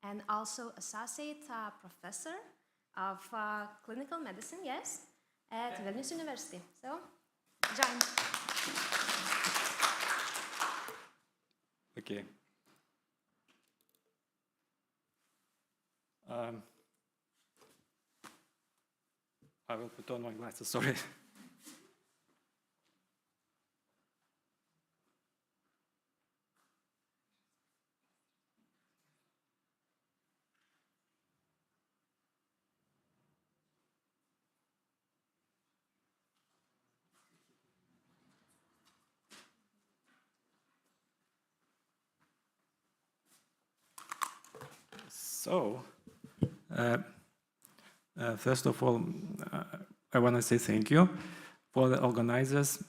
and also associate professor of clinical medicine, yes, at Vilnius University. So, join. Okay. I will put on my glasses, sorry. So, first of all, I want to say thank you for the organizers.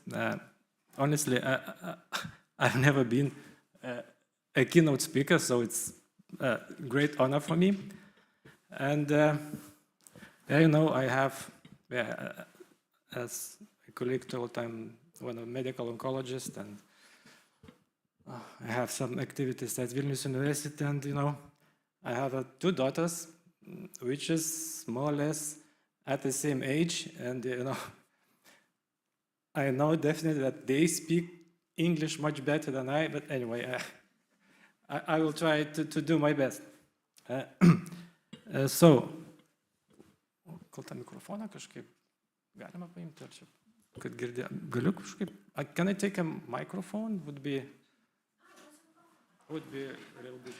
Honestly, I've never been a keynote speaker, so it's a great honor for me. And you know, I have, as a colleague told, I'm one of medical oncologist, and I have some activities at Vilnius University, and you know, I have two daughters, which is more or less at the same age, and you know, I know definitely that they speak English much better than I, but anyway, I will try to do my best. So, kol tą mikrofoną kažkaip galima paimti, ar čia, kad girdė, galiu kažkaip, can I take a microphone? Would be a little bit.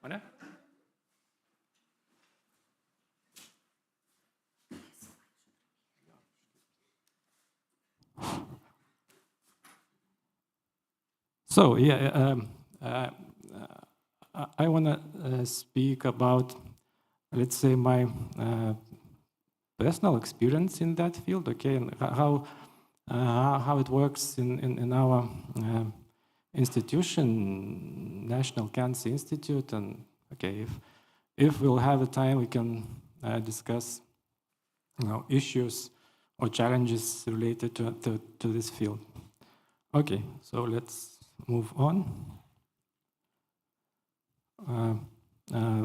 Mane? So, yeah, I want to speak about, let's say, my personal experience in that field, okay, and how it works in our institution, National Cancer Institute, and okay, if we'll have a time, we can discuss, you know, issues or challenges related to this field. Okay, so let's move on.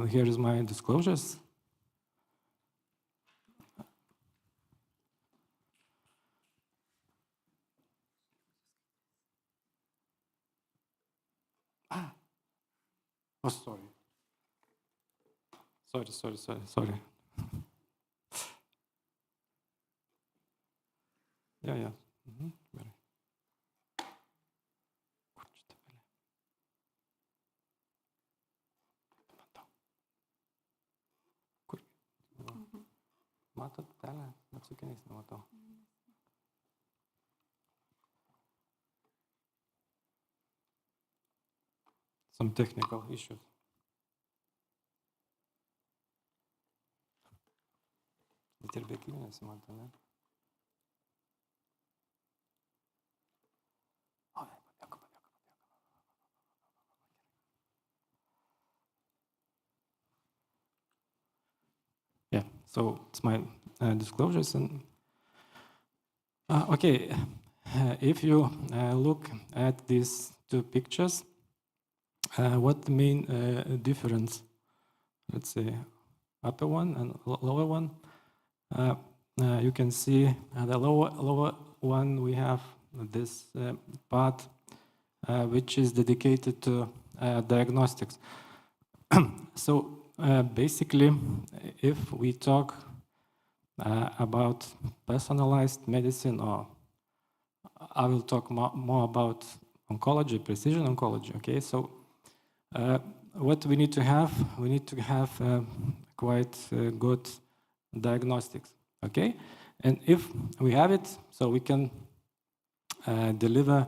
Here is my disclosures. Oh, sorry. Sorry. Yeah. Gerai. Kur čia ta pelė? Matau. Kur? Matot pelę? Net su akiniais nematau. Some technical issues. Bet ir be akinių nesimato, ne? Yeah, so it's my disclosures. And okay, if you look at these two pictures, what the main difference, let's say upper one and lower one, you can see the lower one, we have this part which is dedicated to diagnostics. So basically, if we talk about personalized medicine, or I will talk more about oncology, precision oncology, okay? So what we need to have quite good diagnostics, okay? And if we have it, so we can deliver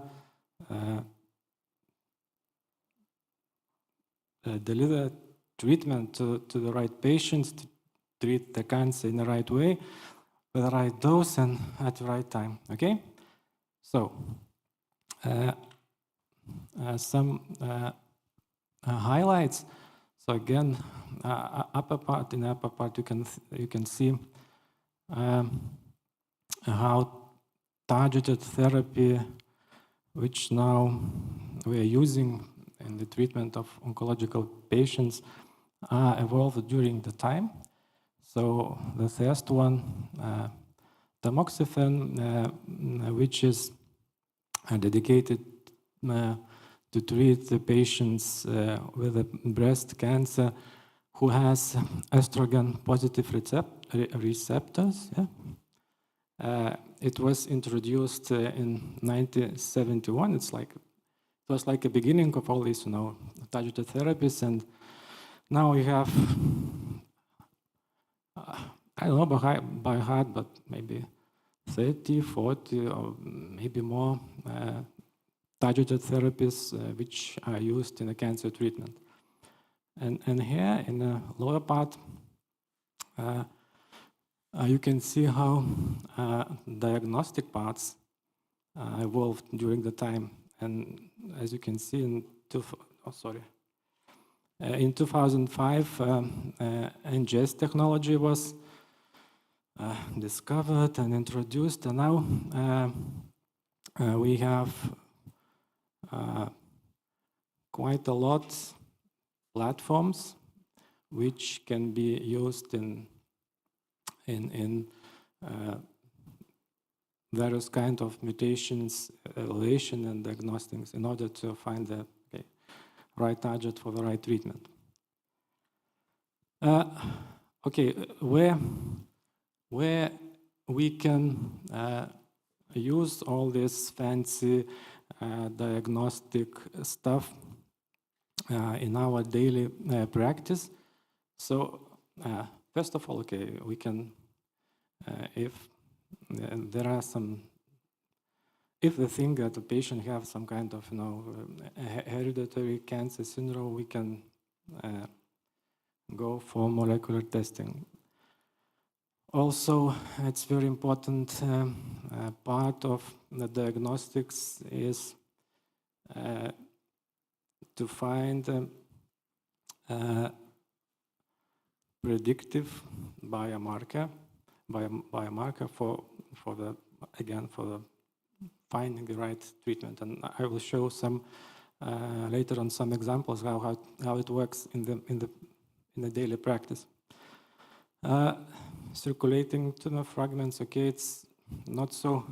treatment to the right patients, to treat the cancer in the right way, with the right dose and at the right time, okay? So, some highlights. So again, in the upper part, you can see how targeted therapy, which now we are using in the treatment of oncological patients evolved during the time. So the first one, tamoxifen, which is dedicated to treat the patients with breast cancer who has estrogen positive receptors. Yeah? It was introduced in 1971. It was like a beginning of all these, targeted therapies, and now we have, I don't know by heart, but maybe 30, 40, or maybe more targeted therapies which are used in a cancer treatment. And here in the lower part, you can see how diagnostic parts evolved during the time. And as you can see in 2005, NGS technology was discovered and introduced, and now we have quite a lot platforms which can be used in various kind of mutations, evaluation and diagnostics in order to find the right target for the right treatment. Where we can use all this fancy diagnostic stuff in our daily practice. So first of all, we can, if there are some, if the thing that the patient have some kind of hereditary cancer syndrome, we can go for molecular testing. Also, it's very important part of the diagnostics is to find predictive biomarker for the finding the right treatment. And I will show some later on some examples how it works in the daily practice. Circulating tumor fragments, it's not so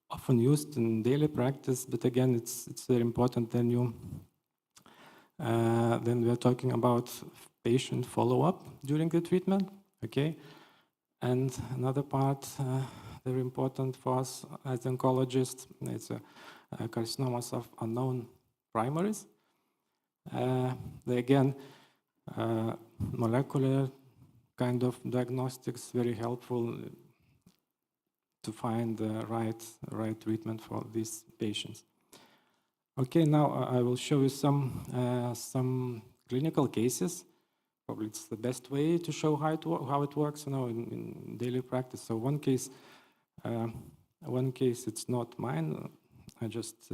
often used in daily practice, but again, it's very important. Then we are talking about patient follow-up during the treatment, And another part very important for us as oncologists, it's carcinomas of unknown primaries. Again, molecular kind of diagnostics very helpful to find the right treatment for these patients. Now I will show you some clinical cases. Probably it's the best way to show how it works, in daily practice. So one case, it's not mine. I just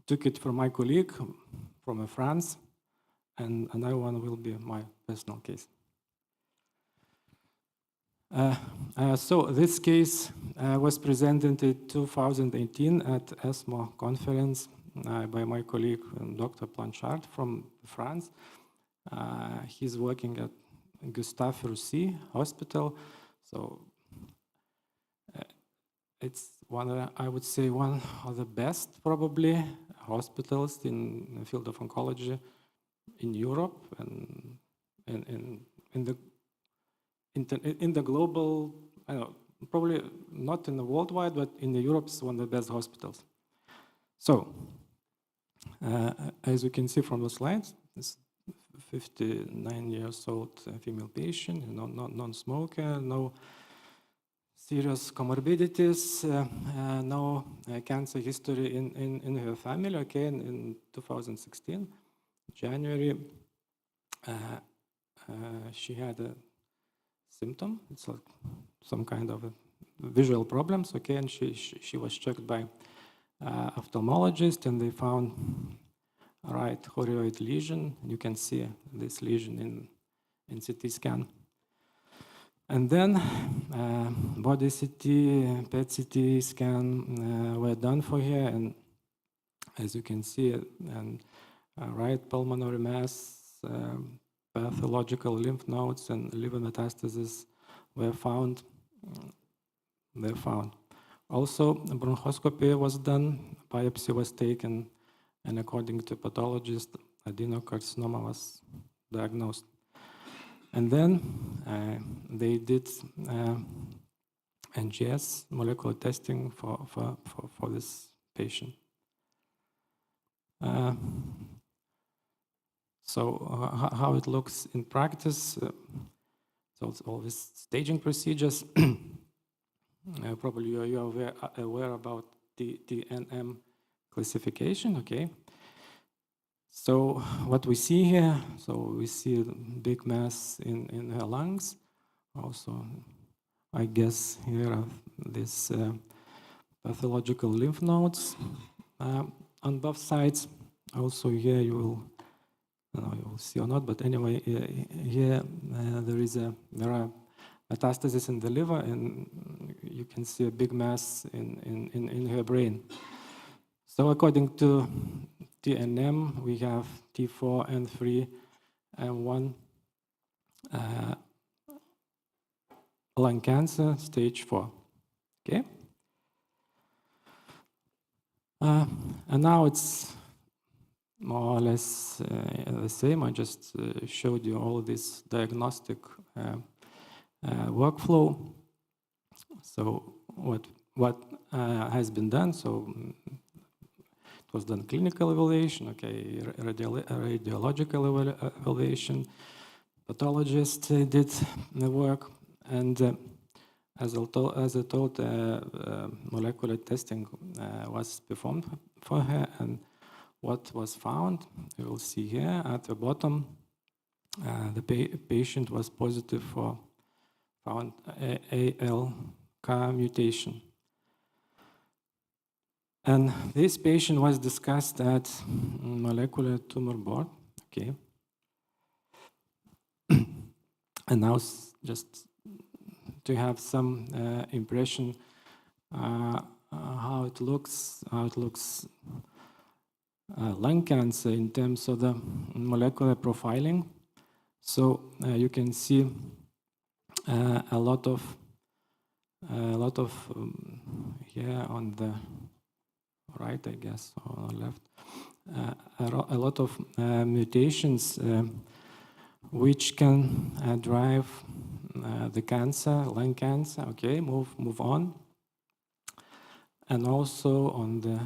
took it from my colleague from France, and another one will be my personal case. So this case was presented in 2018 at ESMO conference by my colleague, Dr. Blanchard from France. He's working at Gustave Roussy Hospital. So it's I would say one of the best probably hospitals in the field of oncology in Europe and in the global, probably not in the worldwide, but in Europe, it's one of the best hospitals. So, as you can see from the slides, this 59 years old female patient, non-smoker, no serious comorbidities, no cancer history in her family. In 2016, January, she had a symptom. It's like some kind of visual problems. And she was checked by ophthalmologist, and they found a right choroid lesion. You can see this lesion in CT scan. And then body CT, PET CT scan were done for here, and as you can see, and right pulmonary mass, pathological lymph nodes, and liver metastases were found. Also, bronchoscopy was done, biopsy was taken, and according to pathologist, adenocarcinoma was diagnosed. And then they did NGS molecular testing for this patient. So how it looks in practice, so it's all these staging procedures. Probably you are aware about the NM classification, okay? So what we see here, so we see a big mass in her lungs. Also, I guess here are these pathological lymph nodes on both sides. Also here you will, I don't know you will see or not, but anyway, here there are metastases in the liver, and you can see a big mass in her brain. So according to TNM, we have T4, N3, and 1 lung cancer, stage 4. Okay. And now it's more or less the same. I just showed you all this diagnostic workflow. So what has been done? So it was done clinical evaluation, okay, radiological evaluation. Pathologist did the work, and as I told, molecular testing was performed for her, and what was found, you will see here at the bottom, the patient was positive for found ALK mutation. And this patient was discussed at molecular tumor board, okay. And now just to have some impression how it looks lung cancer in terms of the molecular profiling. So you can see a lot of here on the right, I guess, or on the left, a lot of mutations which can drive the cancer, lung cancer. Okay, move on. And also on the,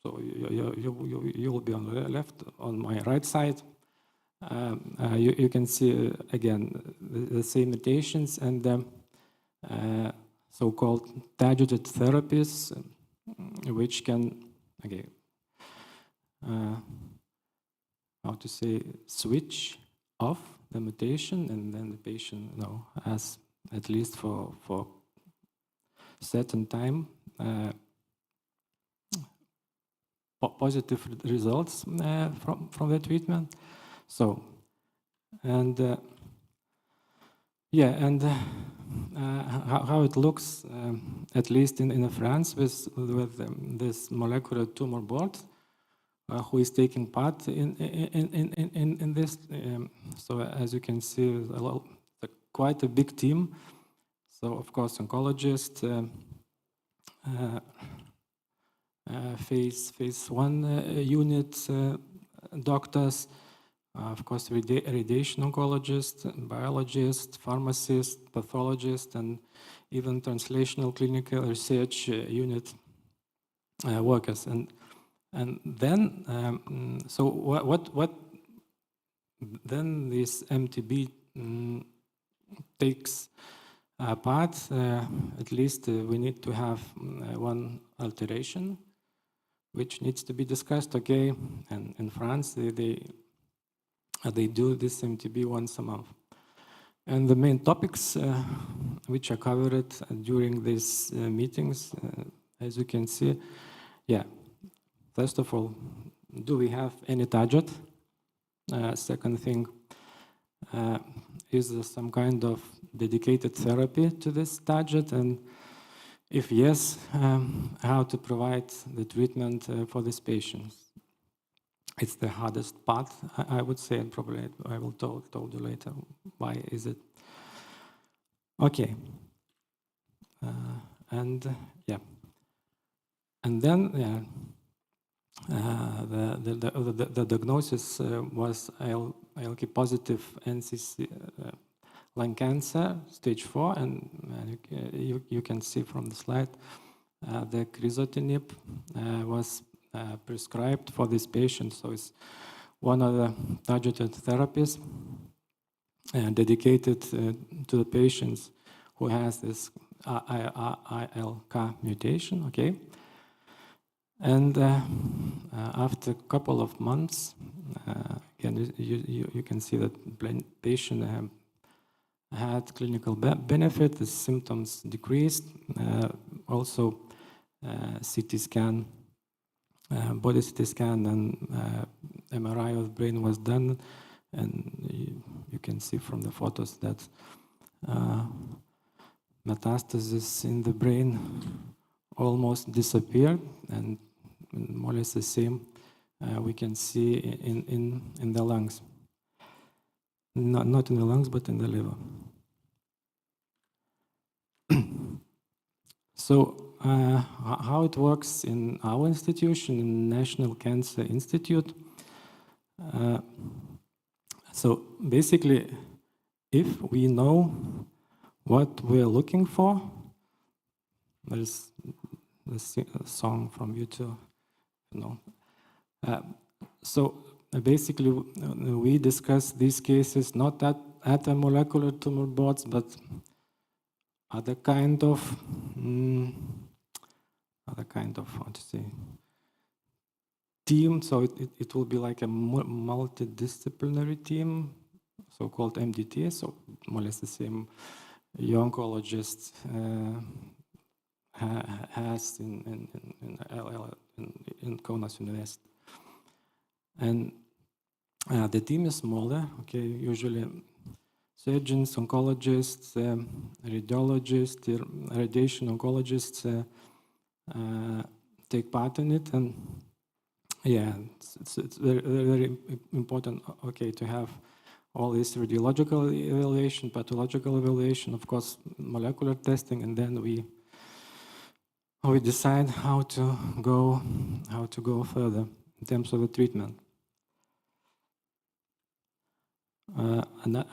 so you will be on the left, on my right side. You can see again the same mutations and the so-called targeted therapies, which can, okay, how to say, switch off the mutation, and then the patient, has at least for certain time positive results from the treatment. So, and yeah, and how it looks, at least in France, with this molecular tumor board, who is taking part in this. So as you can see, quite a big team. So of course, oncologist, phase 1 unit doctors, of course, radiation oncologist, biologist, pharmacist, pathologist, and even translational clinical research unit workers. And then, so what then this MTB takes part, at least we need to have one alteration, which needs to be discussed, okay? And in France, they do this MTB once a month. And the main topics which are covered during these meetings, as you can see, yeah. First of all, do we have any target? Second thing, is there some kind of dedicated therapy to this target? And if yes, how to provide the treatment for these patients? It's the hardest part, I would say, and probably I will tell you later why is it. Okay. And then the diagnosis was ALK positive NCC lung cancer, stage 4, and you can see from the slide the crizotinib was prescribed for this patient. So it's one of the targeted therapies dedicated to the patients who has this ILK mutation. Okay. And after a couple of months, again, you can see that patient had clinical benefit, the symptoms decreased. Also, CT scan, body CT scan, and MRI of brain was done. And you can see from the photos that metastasis in the brain almost disappeared, and more or less the same we can see in the lungs. Not in the lungs, but in the liver. So how it works in our institution, in National Cancer Institute. So basically, if we know what we're looking for, there's a song from YouTube, you know. So basically, we discuss these cases not at a molecular tumor boards, but other kind of how to say team. So it will be like a multidisciplinary team, so-called MDT. So more or less the same your oncologist has in Kaunas University. And the team is smaller, okay, usually surgeons, oncologists, radiologists, radiation oncologists take part in it. And yeah, it's very, very important, okay, to have all this radiological evaluation, pathological evaluation, of course, molecular testing, and then we decide how to go further in terms of the treatment.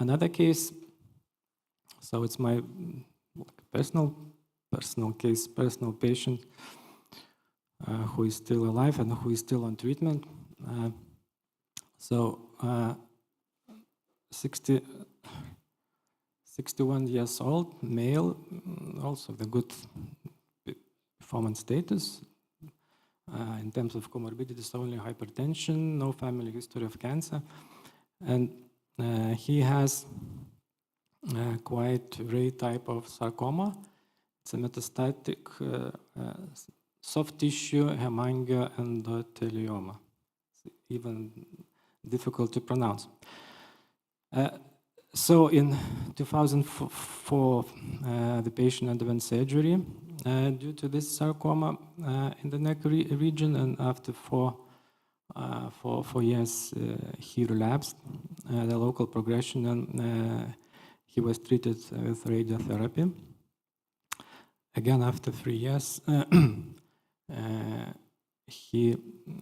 Another case, so it's my personal case, personal patient who is still alive and who is still on treatment. 61 years old, male, also the good performance status. In terms of comorbidities, only hypertension, no family history of cancer. And he has quite rare type of sarcoma. It's a metastatic soft tissue hemangioendothelioma. It's even difficult to pronounce. So in 2004, the patient underwent surgery due to this sarcoma in the neck region, and after four years he relapsed, the local progression, and he was treated with radiotherapy. Again, after 3 years, he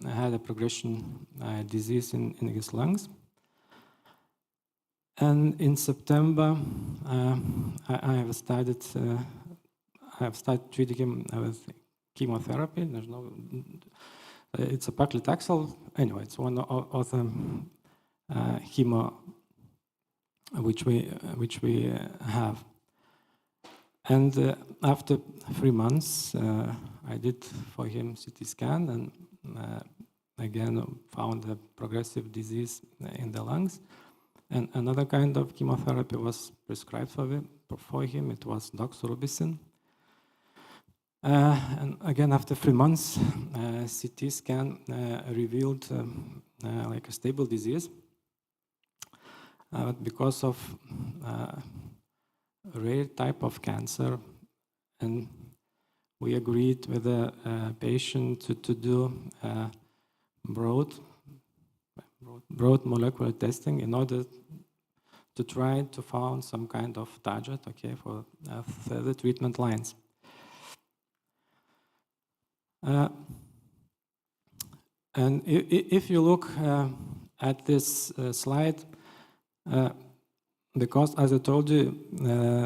had a progression disease in his lungs. And in September, I have started treating him with chemotherapy. There's no, it's a paclitaxel. Anyway, it's one of the chemo which we have. And after 3 months, I did for him CT scan, and again found a progressive disease in the lungs. And another kind of chemotherapy was prescribed for him. It was doxorubicin. And again, after 3 months, CT scan revealed like a stable disease. because of rare type of cancer, and we agreed with the patient to do broad molecular testing in order to try to find some kind of target, okay, for further treatment lines. And if you look at this slide, because as I told you,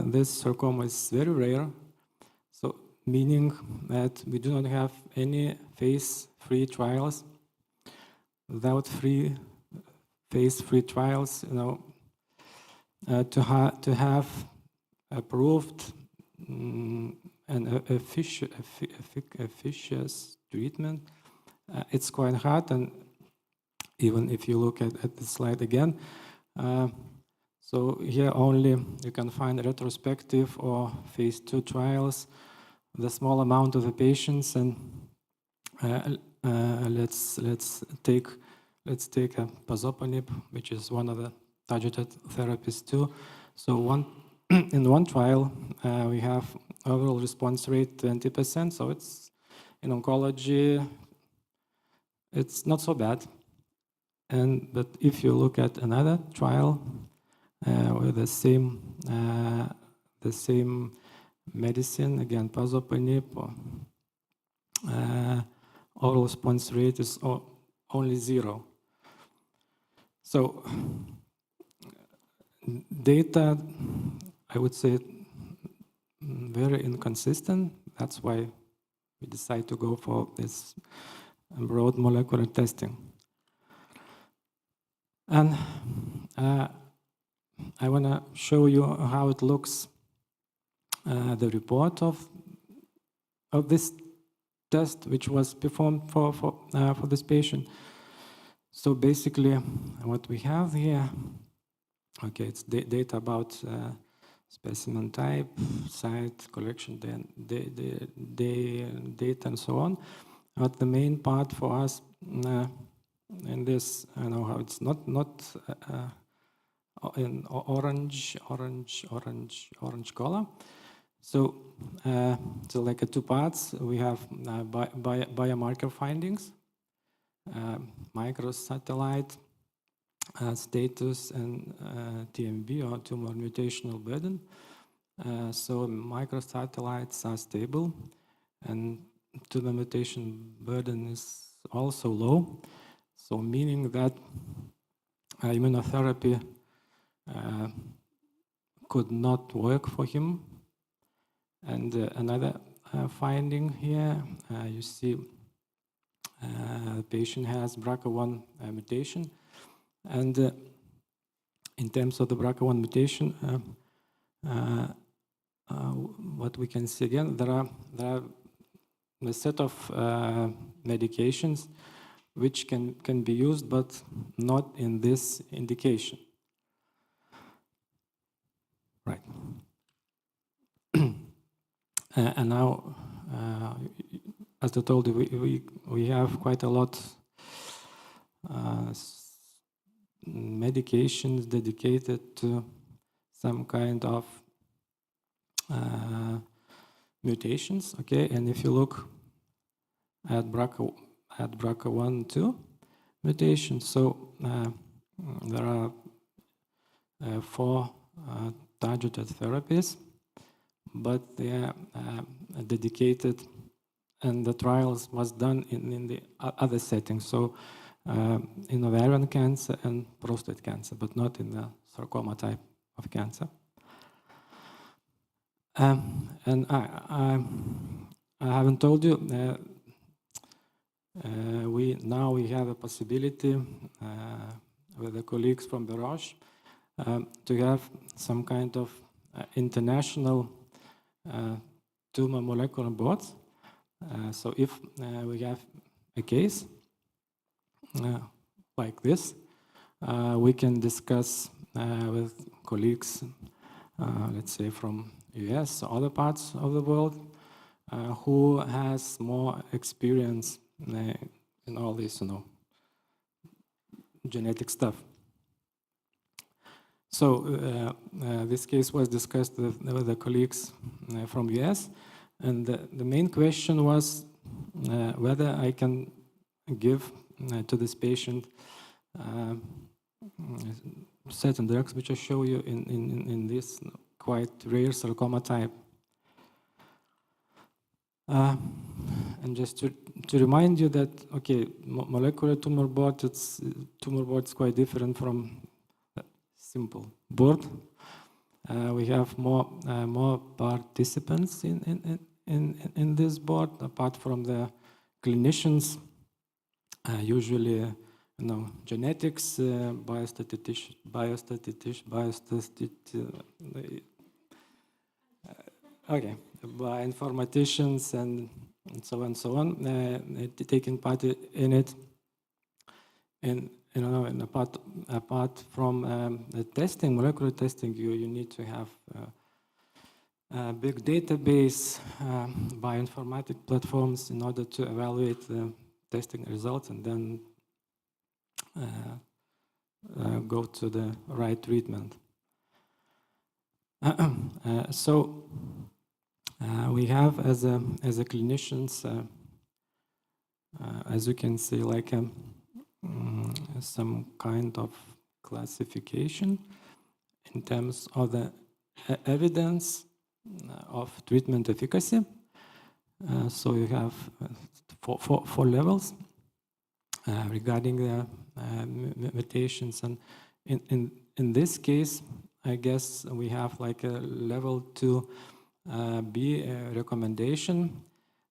this sarcoma is very rare, so meaning that we do not have any phase 3 trials. Without phase 3 trials, to have approved an efficacious treatment, it's quite hard. And even if you look at the slide again, so here only you can find retrospective or phase 2 trials, the small amount of the patients, and let's take a pazopanib, which is one of the targeted therapies too. So in one trial we have overall response rate 20%. So it's in oncology, it's not so bad. But if you look at another trial with the same medicine, again pazopanib, overall response rate is only 0. So data, I would say, very inconsistent. That's why we decide to go for this broad molecular testing. And I want to show you how it looks, the report of this test, which was performed for this patient. So basically, what we have here, okay, it's data about specimen type, site, collection, data, and so on. But the main part for us in this, I know how it's not in orange color. So like 2 parts. We have biomarker findings, microsatellite status, and TMB, or tumor mutational burden. So microsatellites are stable, and tumor mutation burden is also low. So meaning that immunotherapy could not work for him. And another finding here, you see the patient has BRCA1 mutation. And in terms of the BRCA1 mutation, what we can see again, there are a set of medications which can be used, but not in this indication. Right. And now, as I told you, we have quite a lot medications dedicated to some kind of mutations. Okay, and if you look at BRCA1/2 mutations, so there are 4 targeted therapies, but they are dedicated, and the trials was done in the other settings, so in ovarian cancer and prostate cancer, but not in the sarcoma type of cancer. And I haven't told you, we have a possibility with the colleagues from the Roche to have some kind of international tumor molecular boards. So if we have a case like this, we can discuss with colleagues, let's say from US or other parts of the world, who has more experience in all this, genetic stuff. So this case was discussed with the colleagues from US, and the main question was whether I can give to this patient certain drugs which I show you in this quite rare sarcoma type. And just to remind you that, okay, molecular tumor board, tumor board is quite different from simple board. We have more participants in this board, apart from the clinicians, usually, genetics, bioinformaticians and so on and so on, taking part in it. And apart from the testing, molecular testing, you need to have a big database, bioinformatic platforms in order to evaluate the testing results and then go to the right treatment. So we have as a clinicians, as you can see, like some kind of classification in terms of the evidence of treatment efficacy. So you have four levels regarding the mutations, and in this case, I guess we have like a level 2B recommendation.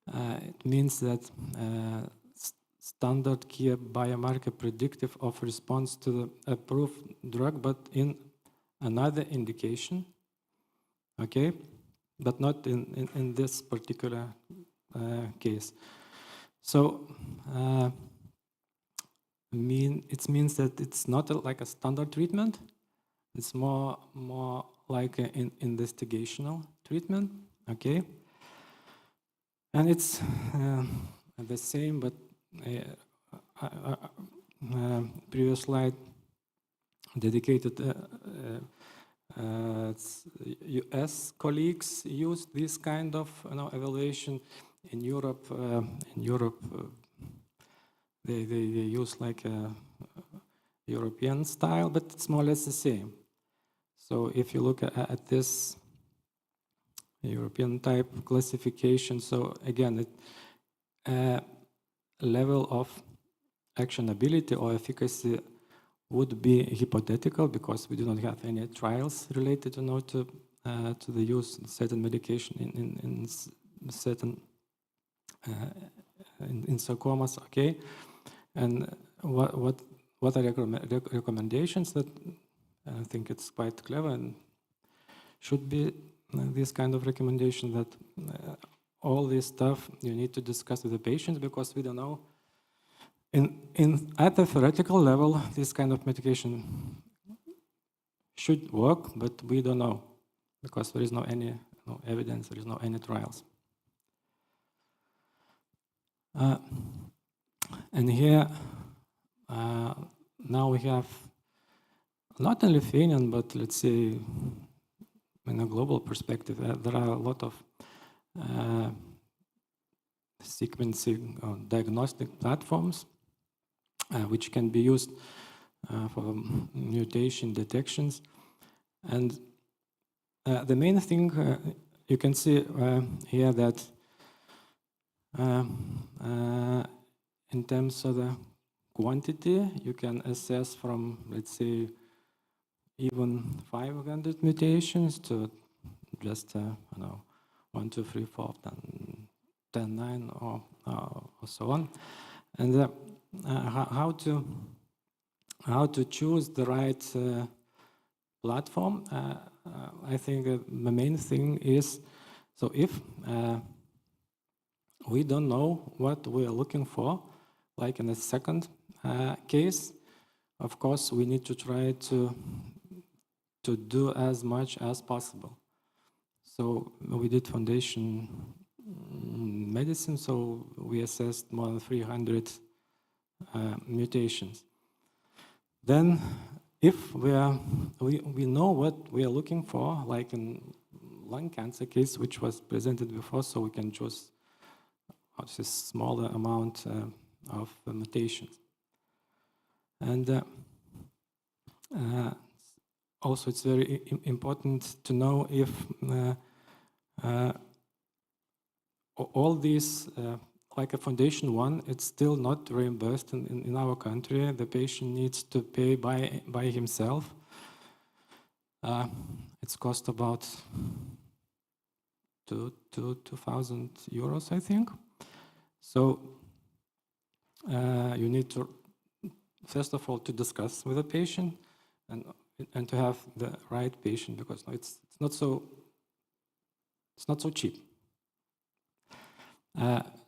It means that standard care biomarker predictive of response to the approved drug, but in another indication, okay, but not in this particular case. So it means that it's not like a standard treatment. It's more like an investigational treatment, okay? And it's the same, but previous slide dedicated US colleagues used this kind of evaluation. In Europe, they use like a European style, but it's more or less the same. So if you look at this European type classification, so again, level of actionability or efficacy would be hypothetical because we do not have any trials related to the use of certain medication in certain in sarcomas, okay? And what are recommendations that I think it's quite clever and should be this kind of recommendation that all this stuff you need to discuss with the patients because we don't know. At the theoretical level, this kind of medication should work, but we don't know because there is no any evidence, there is no any trials. And here, now we have not in Lithuanian, but let's say in a global perspective, there are a lot of sequencing or diagnostic platforms which can be used for mutation detections. And the main thing you can see here that in terms of the quantity, you can assess from, let's say, even 500 mutations to just, 1, 2, 3, 4, 10, 9, or so on. And how to choose the right platform? I think the main thing is, so if we don't know what we are looking for, like in the second case, of course, we need to try to do as much as possible. So we did foundation medicine, so we assessed more than 300 mutations. Then if we know what we are looking for, like in lung cancer case, which was presented before, so we can choose a smaller amount of mutations. And also, it's very important to know if all these, like a foundation one, it's still not reimbursed in our country. The patient needs to pay by himself. It's cost about 2,000 euros, I think. So you need to, first of all, to discuss with the patient and to have the right patient, because it's not so cheap.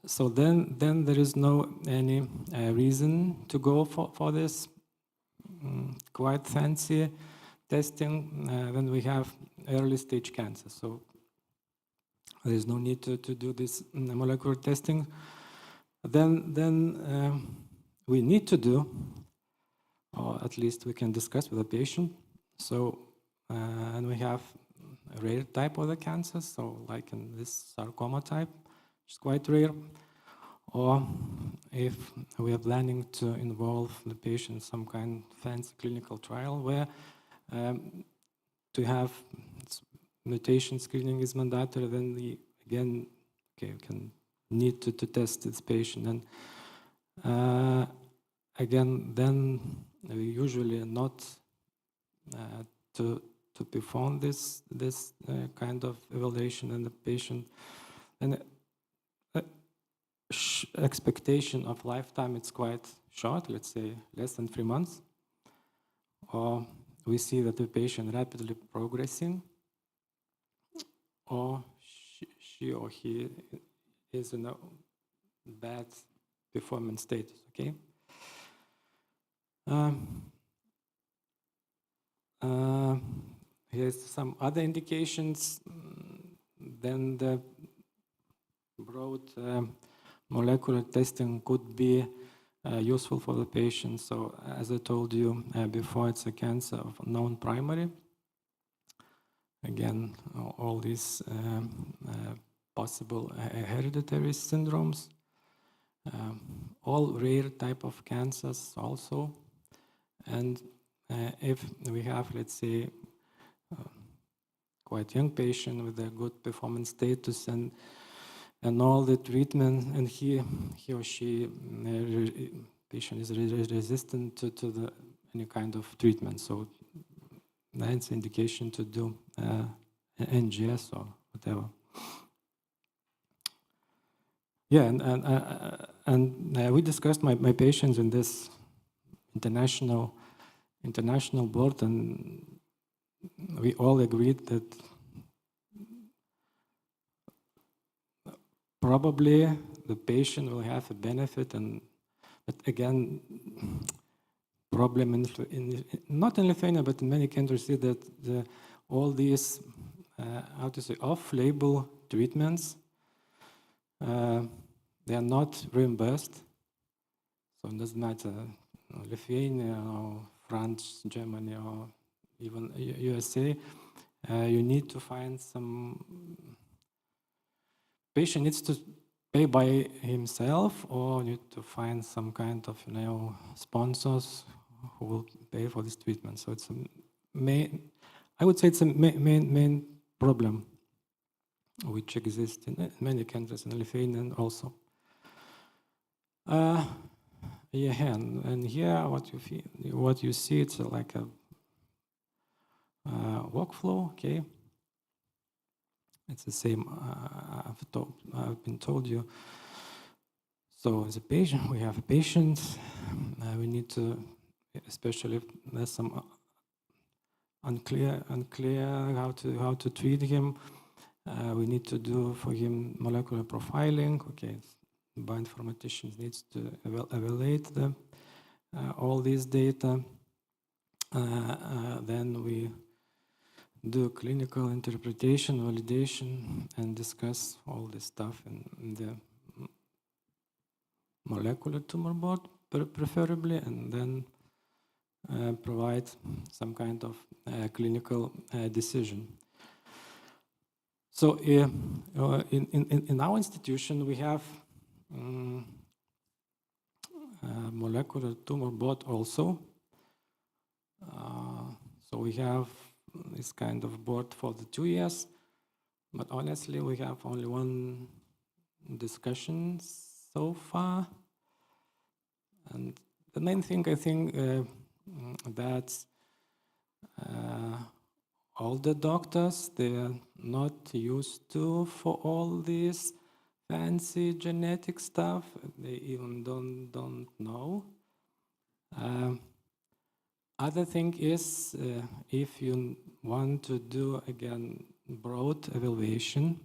So then there is no any reason to go for this quite fancy testing when we have early stage cancer. So there is no need to do this molecular testing. Then we need to do, or at least we can discuss with the patient. So and we have a rare type of the cancer, so like in this sarcoma type, which is quite rare. Or if we are planning to involve the patient in some kind of fancy clinical trial where to have mutation screening is mandatory, then we again can need to test this patient. And again, then we usually not to perform this kind of evaluation in the patient. And expectation of lifetime, it's quite short, let's say less than 3 months. Or we see that the patient rapidly progressing, or she or he is in a bad performance status, okay? Here's some other indications. Then the broad molecular testing could be useful for the patient. So as I told you before, it's a cancer of known primary. Again, all these possible hereditary syndromes, all rare type of cancers also. And if we have, let's say, quite young patient with a good performance status and all the treatment, and he or she, patient is resistant to any kind of treatment. So that's indication to do NGS or whatever. Yeah, and we discussed my patients in this international board, and we all agreed that probably the patient will have a benefit, but again, problem not in Lithuania, but in many countries, see that all these off-label treatments, they are not reimbursed. So it doesn't matter, Lithuania or France, Germany, or even USA. You need to find some patient needs to pay by himself, or need to find some kind of sponsors who will pay for this treatment. So it's I would say it's a main problem which exists in many countries, in Lithuania also. Yeah, and here what you see, it's like a workflow, okay? It's the same I've been told you. So as a patient, we have a patient. We need to, especially if there's some unclear how to treat him. We need to do for him molecular profiling. Okay, bioinformaticians needs to evaluate all these data. Then we do clinical interpretation, validation, and discuss all this stuff in the molecular tumor board, preferably, and then provide some kind of clinical decision. So in our institution, we have molecular tumor board also. So we have this kind of board for the 2 years, but honestly, we have only one discussion so far. And the main thing, I think, that all the doctors, they're not used to for all this fancy genetic stuff. They even don't know. Other thing is, if you want to do, again, broad evaluation,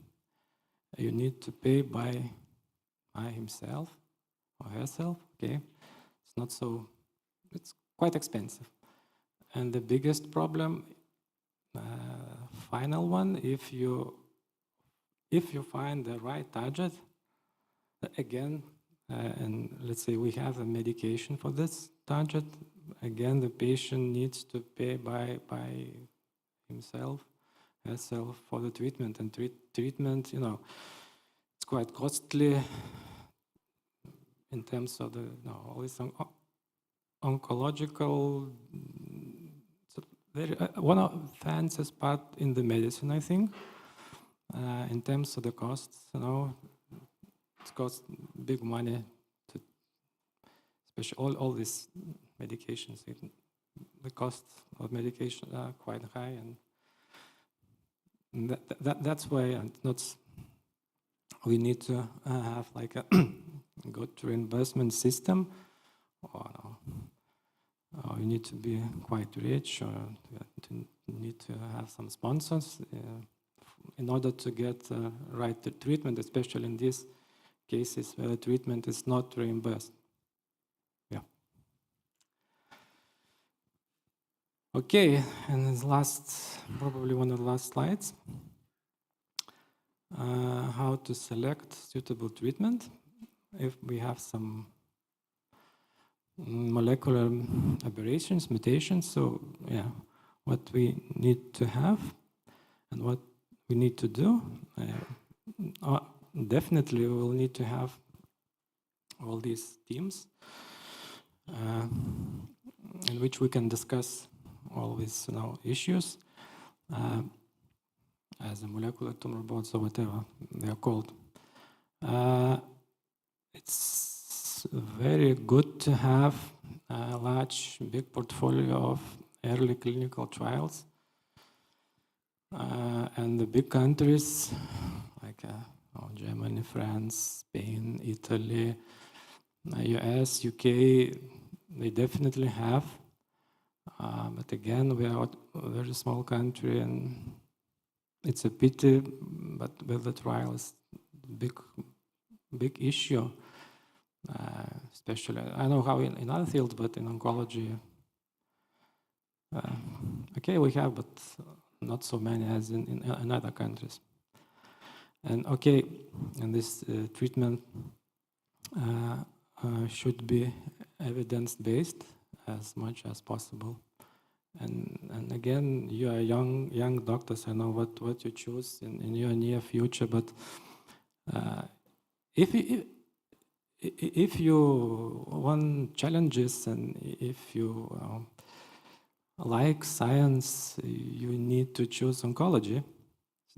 you need to pay by himself or herself, okay? It's not so, it's quite expensive. And the biggest problem, final one, if you find the right target, again, and let's say we have a medication for this target, again, the patient needs to pay by himself, herself for the treatment. And treatment, it's quite costly in terms of the all this oncological. One of the fanciest part in the medicine, I think, in terms of the costs. It costs big money to, especially all these medications. The costs of medication are quite high, and that's why we need to have like a good reimbursement system, or you need to be quite rich, or you need to have some sponsors in order to get right treatment, especially in these cases where the treatment is not reimbursed. Yeah. Okay, and this probably one of the last slides. How to select suitable treatment if we have some molecular aberrations, mutations. So yeah, what we need to have and what we need to do. Definitely we will need to have all these teams in which we can discuss all these issues as a molecular tumor boards or whatever they are called. It's very good to have a big portfolio of early clinical trials. And the big countries like Germany, France, Spain, Italy, US, UK, they definitely have. But again, we are a very small country, and it's a pity, but with the trial is big issue. Especially, I know how in other fields, but in oncology, okay, we have, but not so many as in other countries. And okay, and this treatment should be evidence-based as much as possible. And again, you are young doctors. I know what you choose in your near future, but if you want challenges and if you like science, you need to choose oncology,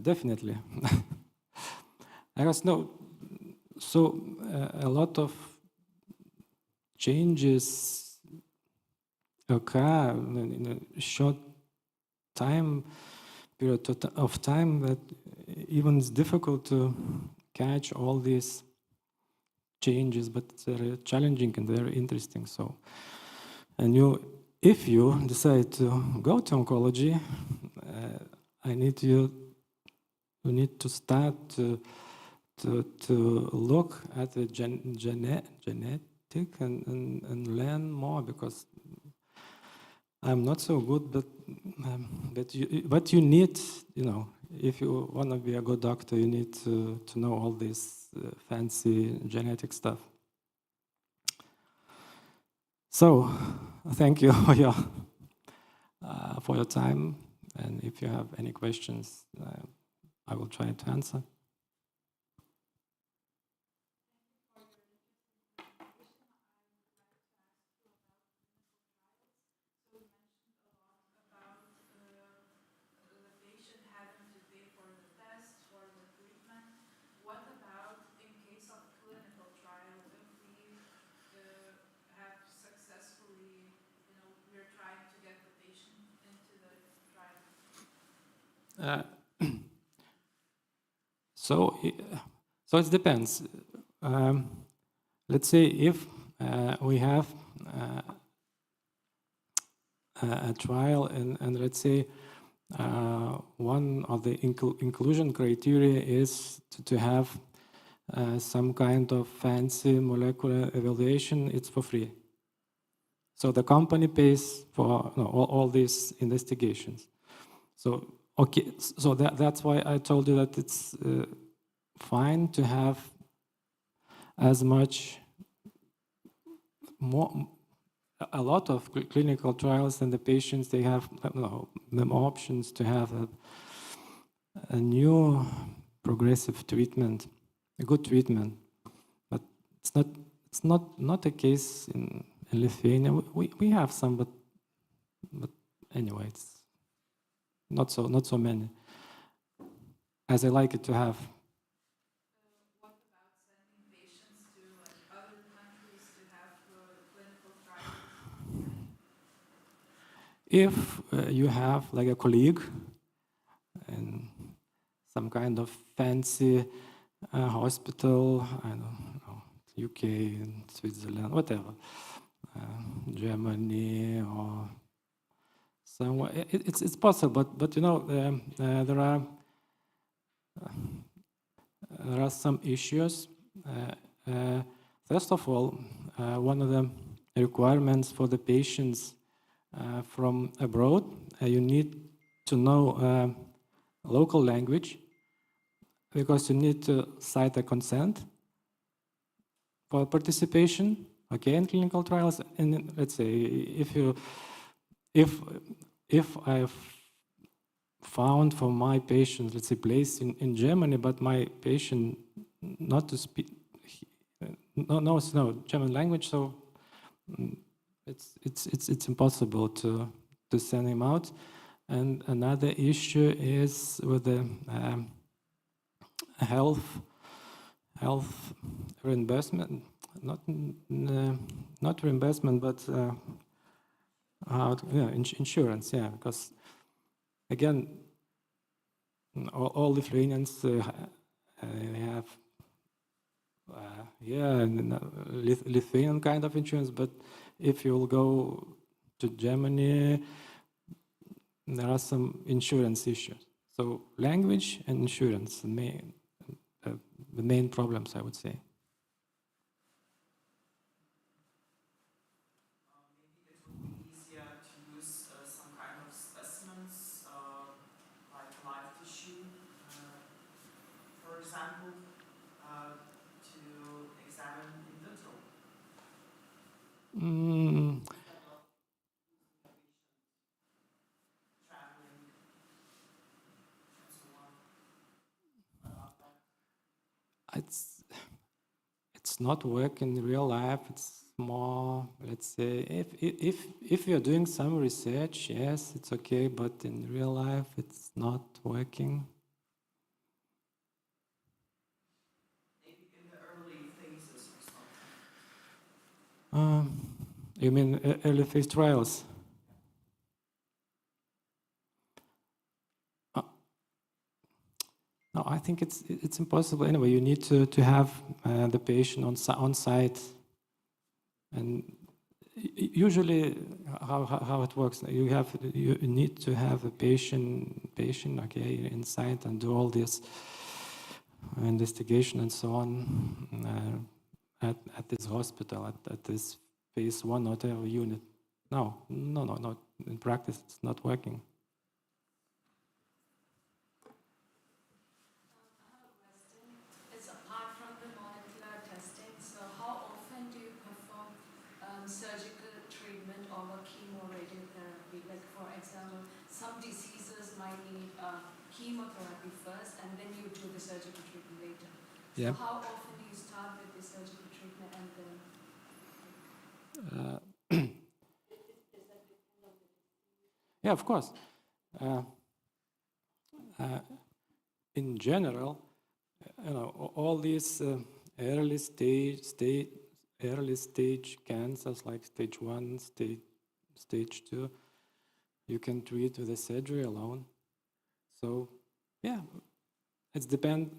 definitely. I was a lot of changes occur in a short period of time that even it's difficult to catch all these changes, but it's very challenging and very interesting. So, and if you decide to go to oncology, you need to start to look at the genetic and learn more, because I'm not so good, but you need, if you want to be a good doctor, you need to know all this fancy genetic stuff. So thank you for your time. And if you have any questions, I will try to answer. So it depends. Let's say if we have a trial and let's say one of the inclusion criteria is to have some kind of fancy molecular evaluation, it's for free. So the company pays for all these investigations. So okay, so that's why I told you that it's fine to have as much a lot of clinical trials, and the patients, they have the options to have a new progressive treatment, a good treatment. But it's not the case in Lithuania. We have some, but anyway, it's not so many as I like it to have. What about sending patients to other countries to have clinical trials? If you have like a colleague in some kind of fancy hospital, I don't know, UK, Switzerland, whatever, Germany or somewhere, it's possible. But you know, there are some issues. First of all, one of the requirements for the patients from abroad, you need to know local language, because you need to cite a consent for participation, okay, in clinical trials. And let's say if I've found for my patient, let's say, place in Germany, but my patient not to speak no German language, so it's impossible to send him out. And another issue is with the health reimbursement, not reimbursement, but insurance, yeah, because again, all Lithuanians have Lithuanian kind of insurance, but if you'll go to Germany, there are some insurance issues. So language and insurance, the main problems, I would say. Maybe it would be easier to use some kind of specimens, like live tissue, for example, to examine in vitro. Traveling and so on. It's not work in real life. It's more, let's say, if you're doing some research, yes, it's okay, but in real life, it's not working. Maybe in the early phases or something. You mean early phase trials? No, I think it's impossible. Anyway, you need to have the patient on site, and usually how it works, you need to have a patient okay inside and do all this investigation and so on at this hospital, at this phase 1 or whatever unit. No. In practice, it's not working. It's apart from the molecular testing, so how often do you perform surgical treatment over might need chemotherapy first, and then you do the surgical treatment later. Yeah. So how often do you start with the surgical treatment and then? Yeah, of course. In general, all these early stage cancers like stage 1, stage 2, you can treat with a surgery alone. So, yeah, it depends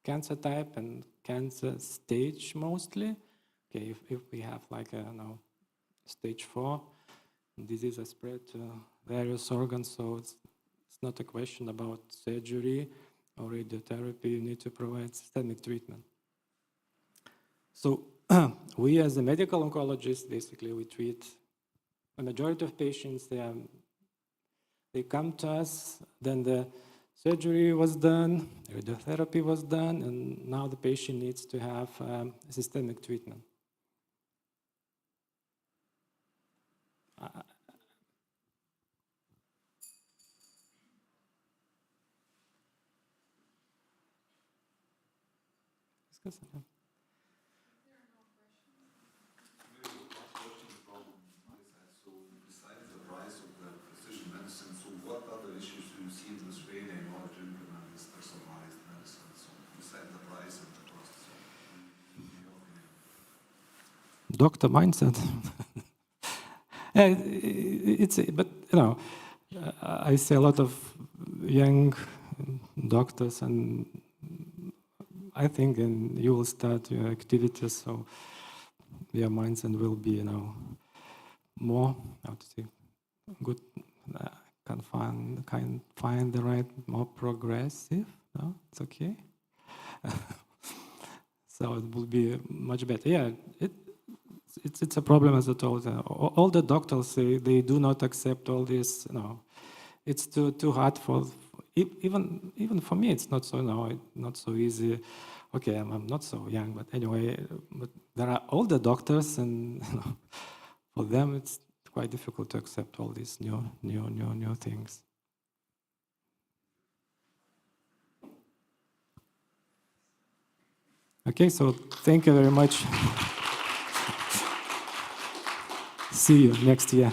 cancer type and cancer stage mostly. Okay, if we have like stage 4, disease has spread to various organs, so it's not a question about surgery or radiotherapy. You need to provide systemic treatment. So we as a medical oncologist, basically we treat a majority of patients. They come to us, then the surgery was done, radiotherapy was done, and now the patient needs to have systemic treatment. Besides the price of the precision medicine, so what other issues do you see in Lithuania in order to implement this personalized medicine? So besides the price and the cost, so in your opinion? Doctor mindset. But I see a lot of young doctors, and I think you will start your activities, so your mindset will be, more, how to say, good, can find the right, more progressive. No, it's okay. So it will be much better. Yeah, it's a problem, as I told you. All the doctors say they do not accept all this. It's too hard for even for me. It's not so not so easy. Okay, I'm not so young, but anyway, but there are older doctors, and for them it's quite difficult to accept all these new things. Okay, so thank you very much. See you next year.